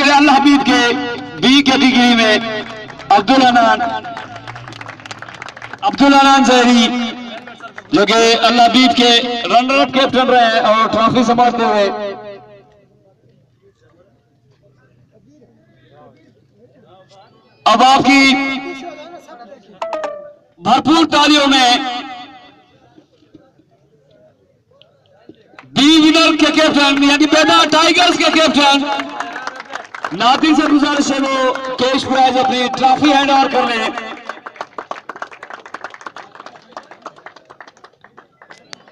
के अल्लाह हबीब के B category में अब्दुल अनान जहरी जो कि अल्लाह हबीब के रनर अप कैप्टन रहे और ट्रॉफी संभालते हुए अब आपकी भरपूर तालियों में बी विनर के कैप्टन यानी बेदा टाइगर्स के कैप्टन नादिर से गुजारिश है वो कैश प्राइज अपनी ट्रॉफी हैंड ओवर कर ले।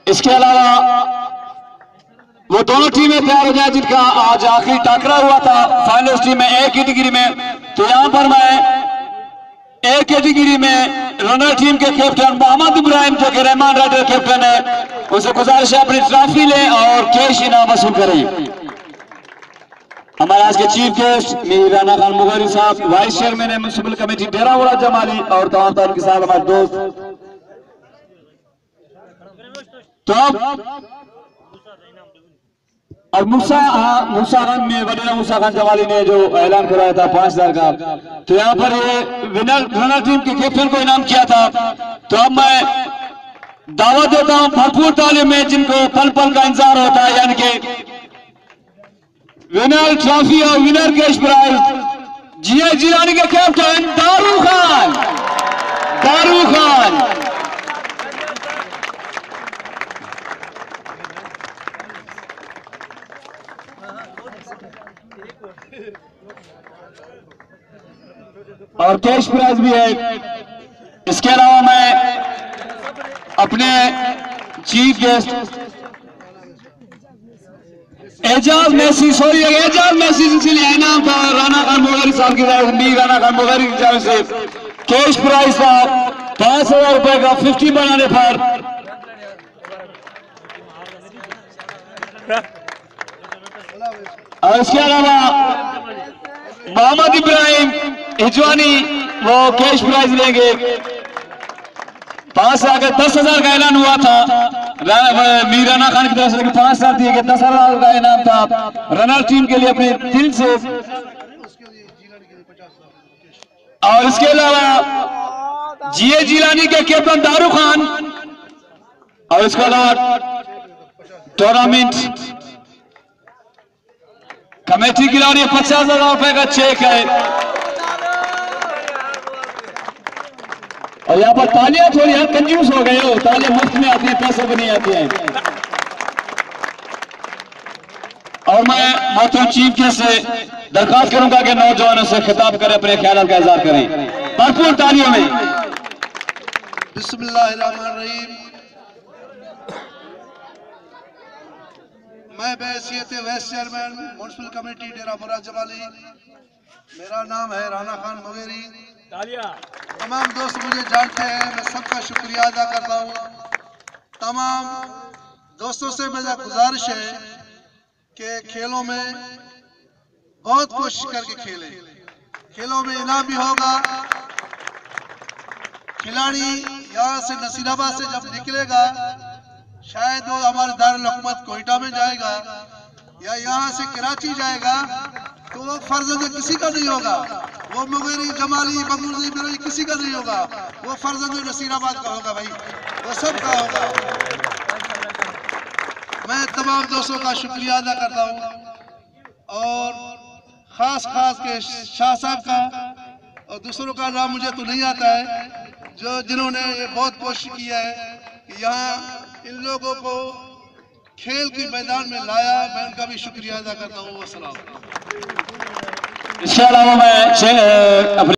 इसके अलावा वो दोनों टीमें तैयार हो जाए जिनका आज आखिरी टाकरा हुआ था फाइनलिस्ट टीम में ए कैटेगरी में। तो यहां पर मैं ए कैटेगरी में रनर टीम के कैप्टन मोहम्मद इब्राहिम जो कि रहमान राइडर कैप्टन है उसे गुजारिश है अपनी ट्रॉफी ले और कैश इनाम वसूल करें। हमारे आज के चीफ गेस्ट मीर राना खान मुगहरी साहब, वाइस चेयरमैन म्युनिसिपल कमेटी डेरा मुराद जमाली और तमाम के साथ हमारे दोस्त। तो अब मूसा खान में वडीरा मूसा खान जमाली ने जो ऐलान कराया था 5000 का, तो यहाँ पर ये रनर टीम के कैप्टन को इनाम किया था। तो अब मैं दावा देता हूं भरपूर तालीम में जिनको पल पल का इंतजार होता है, यानी कि विनर ट्रॉफी और विनर कैश प्राइज जीए जिलानी के कैप्टन दारू खान। और कैश प्राइज भी है। इसके अलावा मैं अपने चीफ गेस्ट एजाज मैसी इसलिए इनाम था राना खान मुगहरी साहब की तरफ से, राना खान मुगहरी की तरफ से कैश प्राइज था 5000 रुपए का 50 बनाने पर। और इसके अलावा मोहम्मद इब्राहिम हिजवानी वो कैश प्राइज लेंगे 5000 का। 10,000 का ऐलान हुआ था मीर राना खान की तरफ से, 5000 दिए गए, 10,000 का इनाम था रनर टीम के लिए अपने दिल से। और इसके अलावा जीए जिलानी के कैप्टन दारू खान और इसके अलावा टूर्नामेंट कमेटी की ओर 50,000 रुपए का चेक है। और यहाँ पर तालियां थोड़ी यार कंजूस हो गए हो, तालियां मुफ्त में आती हैं, पैसों पर नहीं आती हैं। और मैं मोहतरम चीफ गेस्ट से दरखास्त करूंगा कि नौजवानों से खिताब करें, अपने ख्याल का इजहार करें भरपूर तालियों में। बिस्मिल्लाहिर्रहमानिर्रहीम। मैं बहैसियत वाइस चेयरमैन म्युनिसिपल कमेटी डेरा मुराद जमाली, मेरा नाम है राना खान मुगहरी। तमाम दोस्त मुझे जानते हैं, मैं सबका शुक्रिया अदा करता हूँ। तमाम दोस्तों से मेरा गुजारिश है कि खेलों में बहुत कोशिश करके खेलें, खेलों में इनाम भी होगा। खिलाड़ी यहाँ से नसीराबाद से जब निकलेगा शायद वो हमारे दारुल हुकूमत कोयटा में जाएगा या यहाँ से कराची जाएगा, तो वो फर्जंद किसी का नहीं होगा, वो मुगहरी जमाली बंगुर्दी बिरोई किसी का नहीं होगा, वो फर्जंद नसीराबाद का होगा भाई, वो सबका होगा। मैं तमाम दोस्तों का शुक्रिया अदा करता हूँ और खास के शाह साहब का और दूसरों का नाम मुझे तो नहीं आता है, जिन्होंने ये बहुत कोशिश किया है कि यहाँ इन लोगों को खेल के मैदान में लाया। मैं उनका भी शुक्रिया अदा करता हूँ। वस्सलाम। इसके अलावा मैं